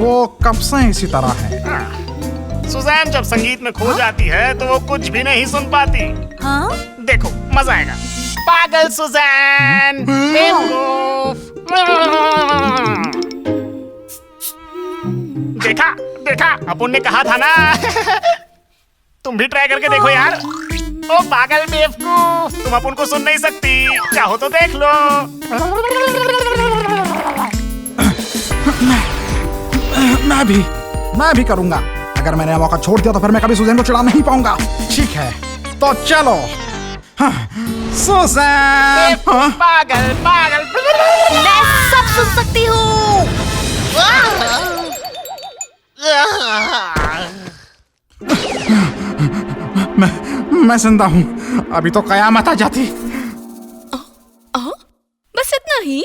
वो कब से इसी तरह है। सुजैन जब संगीत में खो जाती है तो वो कुछ भी नहीं सुन पाती। हाँ? देखो मजा आएगा। पागल सुजैन, बेवकूफ। देखा देखा, अपुन ने कहा था ना। तुम भी ट्राई करके देखो यार। ओ पागल बेवकूफ, तुम अपुन को सुन नहीं सकती, चाहो तो देख लो। मैं भी करूंगा। अगर मैंने मौका छोड़ दिया तो फिर मैं कभी सुजैन को चिढ़ा नहीं पाऊंगा। ठीक है तो चलो। सुजैन पागल पागल। मैं सब सुन सकती हूँ। मैं जिंदा हूँ। अभी तो कयामत आ जाती। बस इतना ही?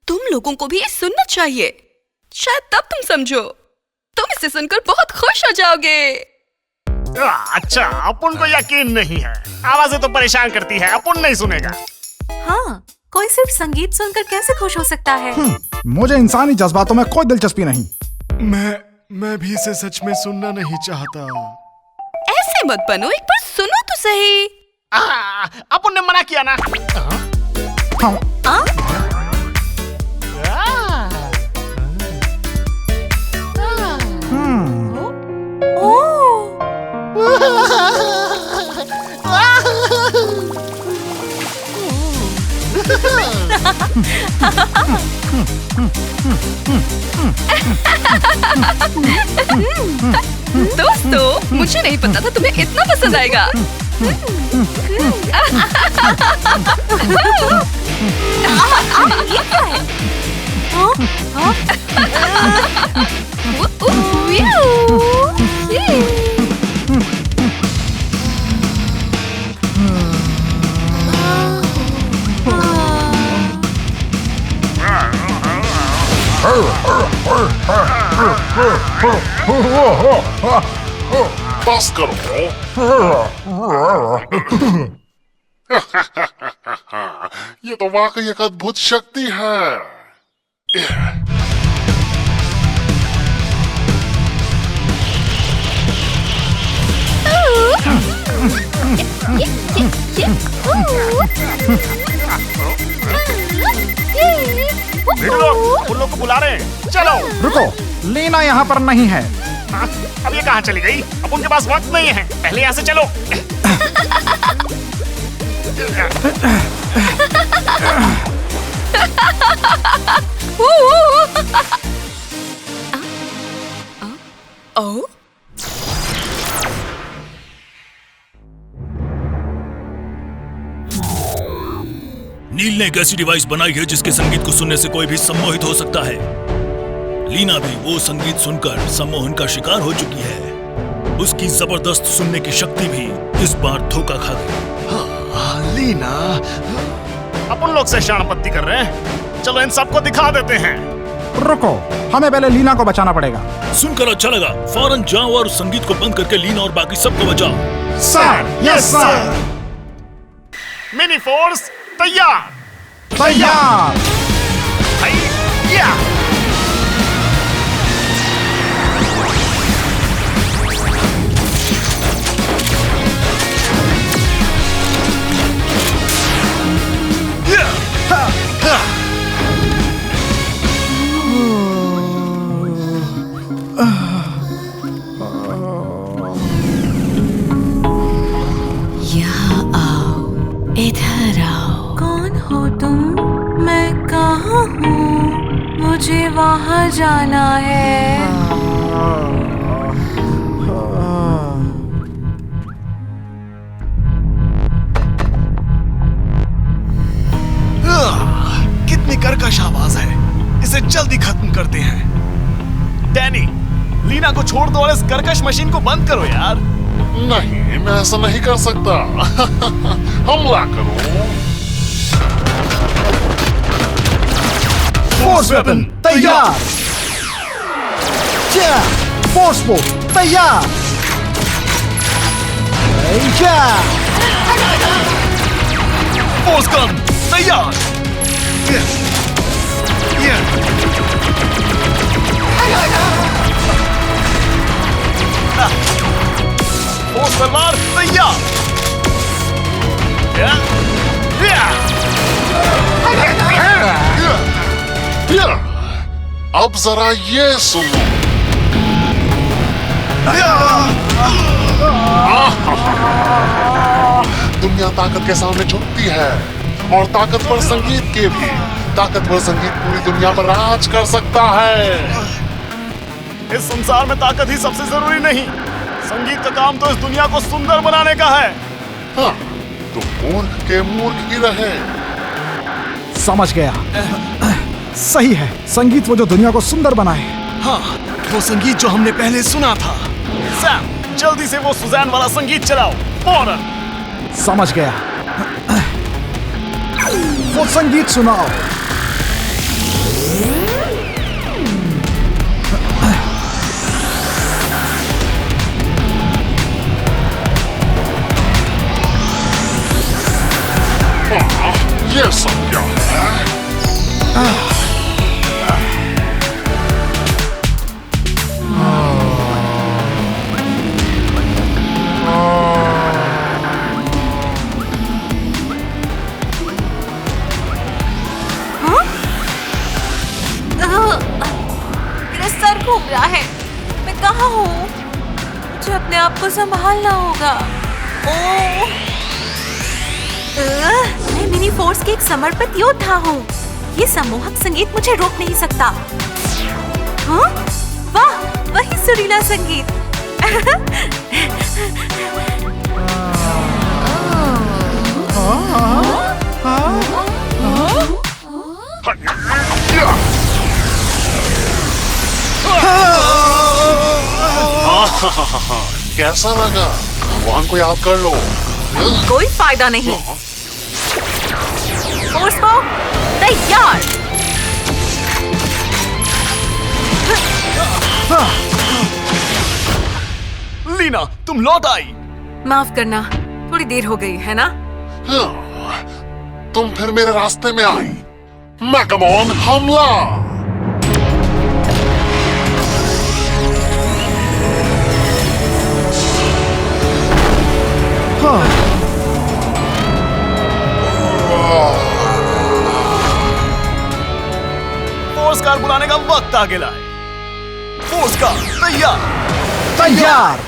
तुम लोगों को भी ये सुनना चाहिए, शायद तब तुम समझो। तुम इसे सुनकर बहुत खुश हो जाओगे। अच्छा, अपुन को यकीन नहीं है। आवाजें तो परेशान करती है, अपुन नहीं सुनेगा। हाँ, कोई सिर्फ संगीत सुनकर कैसे खुश हो सकता है? मुझे इंसानी जज्बातों में कोई दिलचस्पी नहीं। मैं भी इसे सच में सुनना नहीं चाहता। ऐसे मत बनो, एक बार सुनो तो सही। अपुन ने मना किया ना। हाँ। दोस्तों, मुझे नहीं पता था तुम्हें इतना पसंद आएगा। बस करो। ये तो वाकई एक अद्भुत शक्ति है। उन लोग को बुला रहे हैं, चलो। रुको, लीना यहाँ पर नहीं है। अब ये कहाँ चली गई? अब उनके पास वक्त नहीं है, पहले यहाँ से चलो। नील ने एक ऐसी डिवाइस बनाई है जिसके संगीत को सुनने से कोई भी सम्मोहित हो सकता है। लीना भी वो संगीत सुनकर सम्मोहन का शिकार हो चुकी है। उसकी जबरदस्त सुनने की शक्ति भी इस बार धोखा खा गई। लीना, अपन लोग से शाणपत्ती कर रहे हैं, चलो इन सबको दिखा देते हैं। रुको, हमें पहले लीना को बचाना पड़ेगा। सुनकर अच्छा लगा, फौरन जाओ और संगीत को बंद करके लीना और बाकी सबको बचाओ। Sir, yes sir. Mini force तैयार। तैयार। यहाँ आओ, इधर आओ। कौन हो तुम? मैं कहाँ हूँ? मुझे वहाँ जाना है। कितनी कर्कश आवाज है, इसे जल्दी खत्म करते हैं। डैनी, लीना को छोड़ दो और इस कर्कश मशीन को बंद करो यार। नहीं, मैं ऐसा नहीं कर सकता। हमला करो। फोर्स वेपन तैयार। फोर्स पोर्ट तैयार। फोर्स गन तैयार। वो तलवार तैयार। या, या। अब जरा ये सुनो। दुनिया ताकत के सामने झुकती है, और ताकतवर संगीत के भी। ताकतवर संगीत पूरी दुनिया पर राज कर सकता है। इस संसार में ताकत ही सबसे जरूरी नहीं, संगीत का काम तो इस दुनिया को सुंदर बनाने का है। हाँ, तो मूर्ख के मूर्ख ही रहे। समझ गया। सही है, संगीत वो जो दुनिया को सुंदर बनाए। हाँ, वो संगीत जो हमने पहले सुना था। सैम, जल्दी से वो सुजैन वाला संगीत चलाओ, फौरन। समझ गया। वो संगीत सुनाओ। ये सब क्या है? मेरा सर घूम रहा है। मैं कहाँ हूँ? मुझे अपने आप को संभालना होगा। मैं मिनी फोर्स के एक समर्पित योद्धा हूँ। ये सम्मोहक संगीत मुझे रोक नहीं सकता। हाँ? वाह, वही सुरीला संगीत। कैसा लगा? भगवान को याद कर लो। कोई फायदा नहीं। फोर्स को तैयार। लीना, तुम लौट आई। माफ करना, थोड़ी देर हो गई है ना? हाँ, तुम फिर मेरे रास्ते में आई। मैगमॉन हमला। फोर्स कार बुलाने का वक्त आ गया है। फोर्स कार तैयार। तैयार।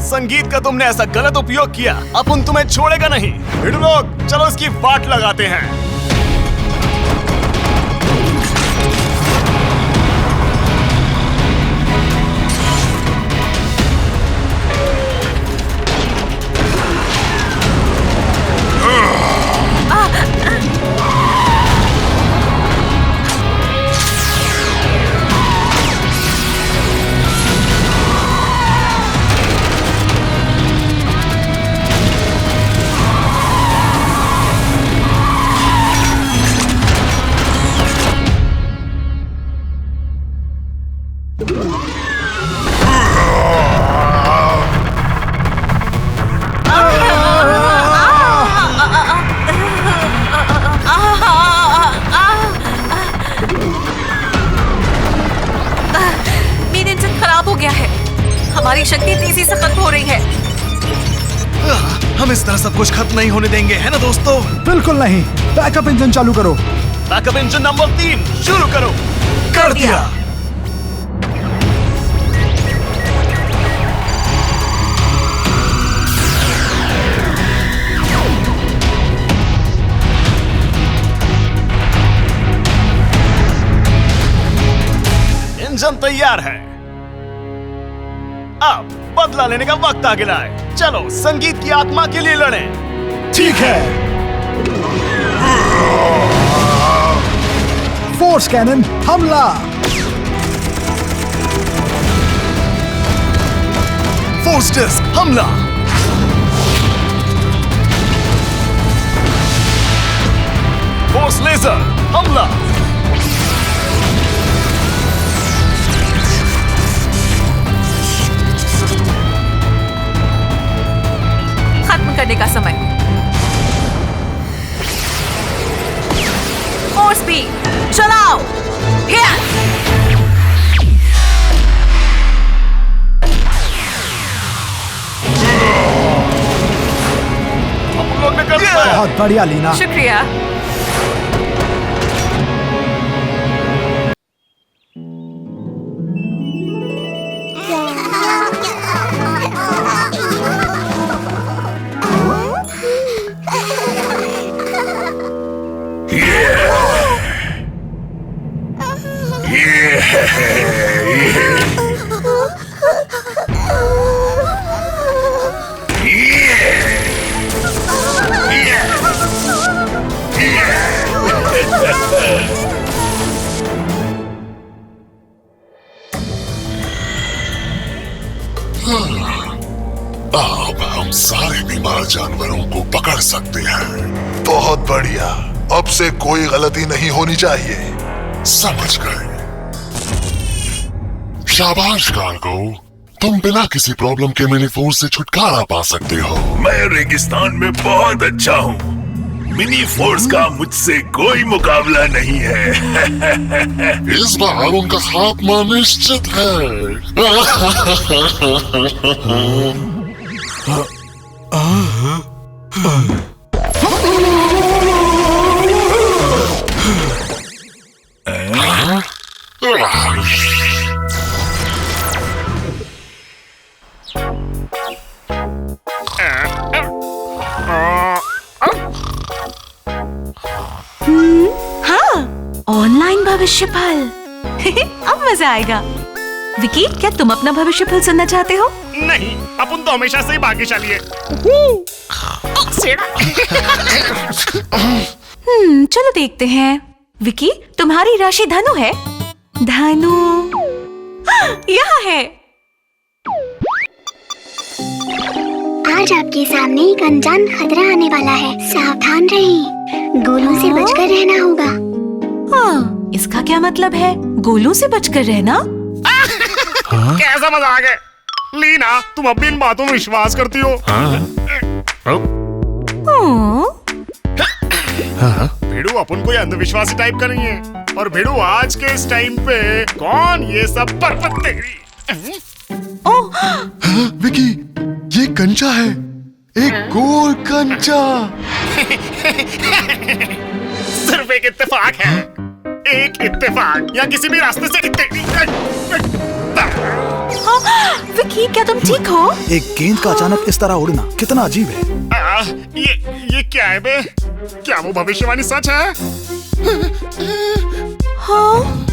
संगीत का तुमने ऐसा गलत उपयोग किया, अपन तुम्हें छोड़ेगा नहीं। भिड़ू लोग, चलो इसकी वाट लगाते हैं। हमारी शक्ति तेजी से खत्म हो रही है। हम इस तरह सब कुछ खत्म नहीं होने देंगे, है ना दोस्तों? बिल्कुल नहीं। बैकअप इंजन चालू करो। बैकअप इंजन नंबर 3 शुरू करो। कर दिया। इंजन तैयार है। अब बदला लेने का वक्त आ गया है। चलो संगीत की आत्मा के लिए लड़ें। ठीक है। फोर्स कैनन हमला। फोर्स डिस्क हमला। फोर्स लेजर हमला। खत्म करने का समय। फोर्स बी चलाओ। अपन लोग ने कर दिया। बहुत बढ़िया लीना। शुक्रिया। अब हम सारे बीमार जानवरों को पकड़ सकते हैं। बहुत बढ़िया। अब से कोई गलती नहीं होनी चाहिए। समझ गए। शाबाश कार्गो, तुम बिना किसी प्रॉब्लम के मिनी फोर्स से छुटकारा पा सकते हो। मैं रेगिस्तान में बहुत अच्छा हूँ। मिनी फोर्स का मुझसे कोई मुकाबला नहीं है। इस बार उनका खात्मा निश्चित है। ऑनलाइन भविष्य फल। अब मजा आएगा। विकी, क्या तुम अपना भविष्य फल सुनना चाहते हो? नहीं, अपन तो हमेशा से ही भाग्यशाली है। चलो देखते हैं। विकी, तुम्हारी राशि धनु है। धनु यहाँ है। आज आपके सामने एक अनजान खतरा आने वाला है। सावधान रहिए। गोलों से बचकर रहना होगा। हाँ, इसका क्या मतलब है? गोलों से बचकर रहना? कैसा मजाक है? लीना, तुम अब भी इन बातों में विश्वास करती हो? भिड़ू अपन कोई अंधविश्वासी टाइप का नहीं है। और भिड़ू, आज के इस टाइम पे कौन ये सब बरकत तेरी? विकी, ये कंचा है। एक गोल कंचा। सिर्फ एक इत्तेफाक है। एक इत्तेफाक या किसी भी रास्ते से विकी, क्या तुम ठीक हो? एक गेंद का अचानक इस तरह उड़ना कितना अजीब है। ये क्या है बे? क्या वो भविष्यवाणी सच है? हाँ?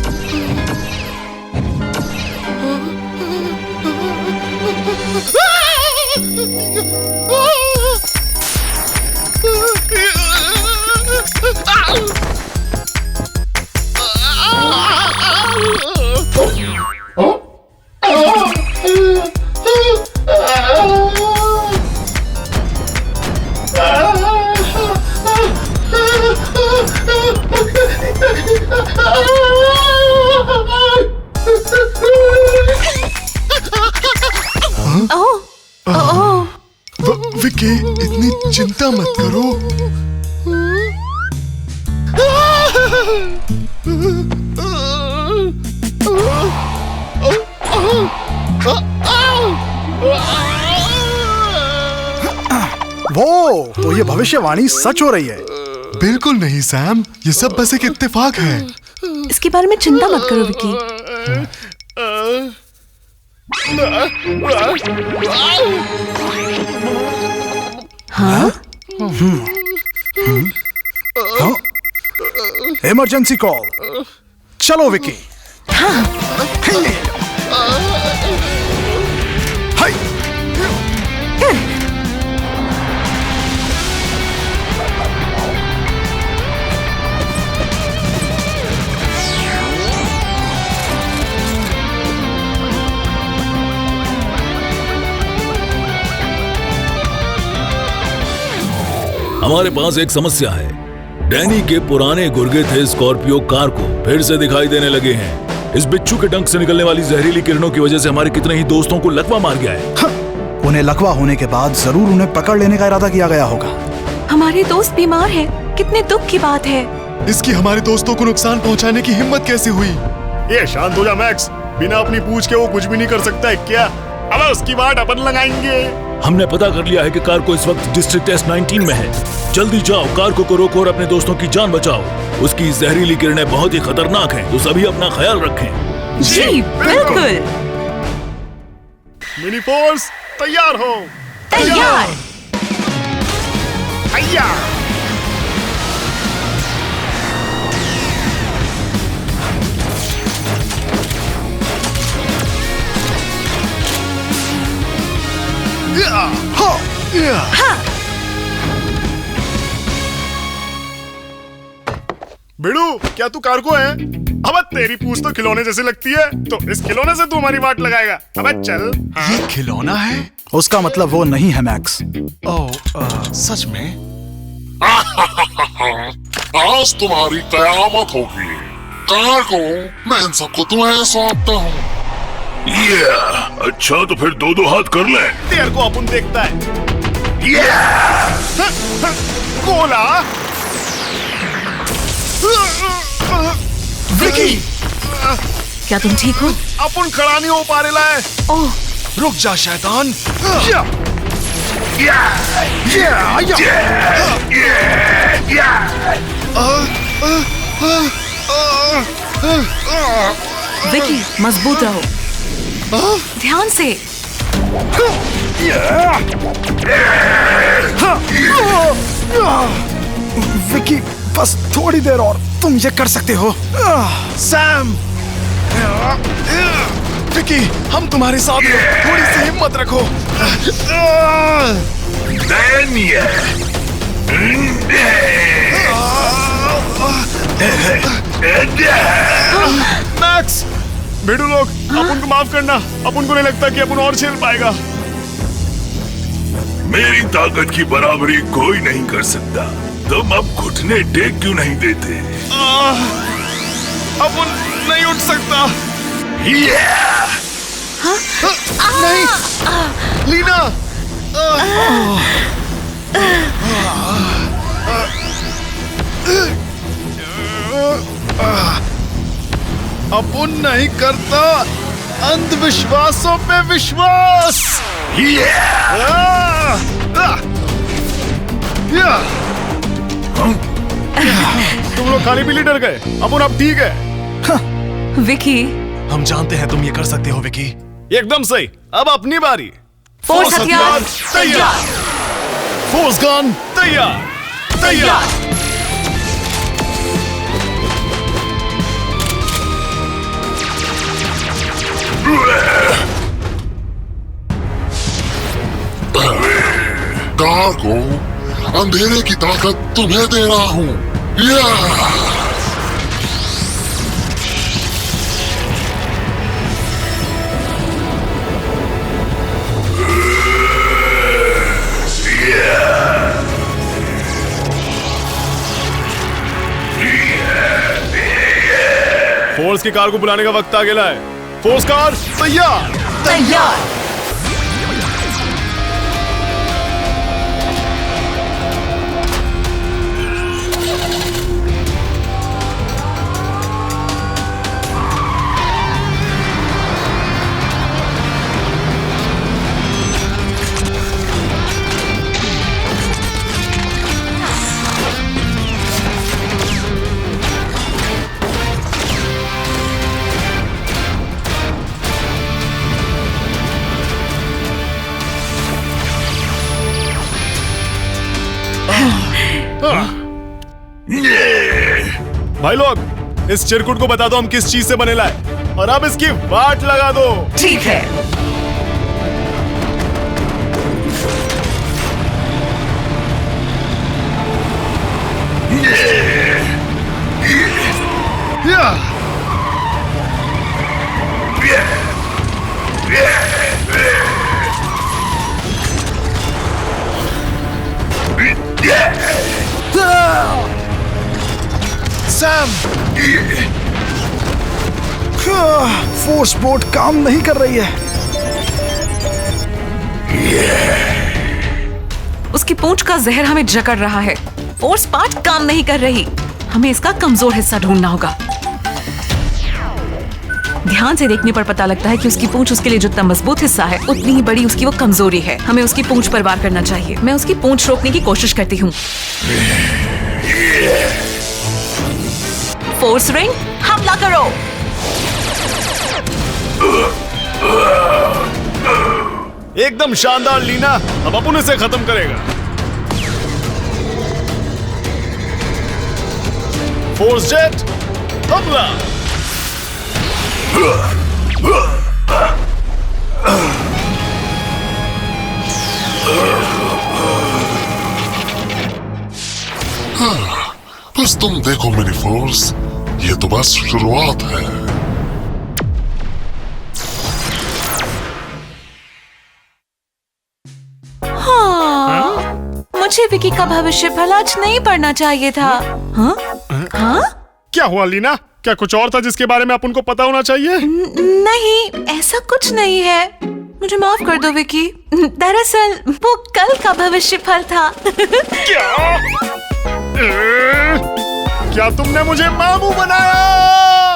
विकी, इतनी चिंता मत करो। वो तो ये भविष्यवाणी सच हो रही है। बिल्कुल नहीं सैम, ये सब बस एक इत्तेफाक है। इसके बारे में चिंता मत करो विकी। हाँ? Emergency call. चलो विकी। हाँ। हाय। हमारे पास एक समस्या है। डैनी के पुराने गुर्गे थे स्कॉर्पियो कार को फिर से दिखाई देने लगे हैं। इस बिच्छू के डंक से निकलने वाली जहरीली किरणों की वजह से हमारे कितने ही दोस्तों को लकवा मार गया है। उन्हें लकवा होने के बाद जरूर उन्हें पकड़ लेने का इरादा किया गया होगा। हमारे दोस्त बीमार हैं। कितने दुख की बात है। इसकी हमारे दोस्तों को नुकसान पहुंचाने की हिम्मत कैसे हुई? ये शांत हो जा मैक्स, बिना अपनी पूछ के वो कुछ भी नहीं कर सकता है क्या? अब उसकी बात अपन लगाएंगे। हमने पता कर लिया है कि कार को इस वक्त डिस्ट्रिक्ट S19 में है। जल्दी जाओ, कार को रोको और अपने दोस्तों की जान बचाओ। उसकी जहरीली किरणें बहुत ही खतरनाक हैं, तो सभी अपना ख्याल रखें। जी बिल्कुल। मिनी फोर्स तैयार हो। तैयार। तैयार। बिड़ू, क्या तू कार्गो है? अबे तेरी पूछ तो खिलौने जैसी लगती है, तो इस खिलौने से तू हमारी बात लगाएगा? अबे चल। ये खिलौना है? उसका मतलब वो नहीं है मैक्स। सच में? आज तुम्हारी कयामत होगी। कार को मैं इन सबको तुम्हें सौंपता हूँ। अच्छा तो फिर दो हाथ कर ले। तेरे को अपन देखता है। गोला। विकी, क्या तुम ठीक हो? अपन खड़ा नहीं हो पा रहा है। ओह, रुक जा शैतान। विकी मजबूत रहो। ध्यान से। विकी बस थोड़ी देर और, तुम ये कर सकते हो। सैम, विकी, हम तुम्हारे साथ हैं। थोड़ी सी हिम्मत रखो। मैक्स, बेडू लोग, अपन को माफ करना। अपन को नहीं लगता कि अपन और झेल पाएगा। मेरी ताकत की बराबरी कोई नहीं कर सकता। तुम अब घुटने टेक क्यों नहीं देते? अपन नहीं उठ सकता। नहीं, लीना। अपन नहीं करता अंधविश्वासों पे विश्वास। तुम लोग खाने पीने डर गए। अपन अब ठीक है। विकी। हम जानते हैं तुम ये कर सकते हो विकी। एकदम सही। अब अपनी बारी। फोर्स हथियार तैयार। फोर्स गन तैयार। तैयार। कार को अंधेरे की ताकत तुम्हें दे रहा हूँ। फोर्स की कार को बुलाने का वक्त आ गया है। फोर्स कार तैयार। तैयार। भाई लोग, इस चिरकुट को बता दो हम किस चीज से बनेला है, और अब इसकी वाट लगा दो। ठीक है। Yeah! सैम, फोर्स बोर्ड काम नहीं कर रही है। उसकी पूंछ का जहर हमें जकड़ रहा है। फोर्स पार्ट काम नहीं कर रही। हमें इसका कमजोर हिस्सा ढूंढना होगा। ध्यान से देखने पर पता लगता है कि उसकी पूंछ उसके लिए जितना मजबूत हिस्सा है उतनी ही बड़ी उसकी वो कमजोरी है। हमें उसकी पूंछ पर वार करना चाहिए। मैं उसकी पूंछ रोकने की कोशिश करती हूँ। फोर्स रिंग, हमला करो। एकदम शानदार लीना, अब अपन इसे खत्म करेगा। फोर्स जेट, हमला। बस तुम देखो मिनी फोर्स, ये तो बस शुरुआत है। मुझे विकी का भविष्य फल आज नहीं पढ़ना चाहिए था। हाँ? हाँ? क्या हुआ लीना? क्या कुछ और था जिसके बारे में अपन को पता होना चाहिए? नहीं, ऐसा कुछ नहीं है। मुझे माफ कर दो विकी। दरअसल वो कल का भविष्य फल था। क्या तुमने मुझे मामू बनाया?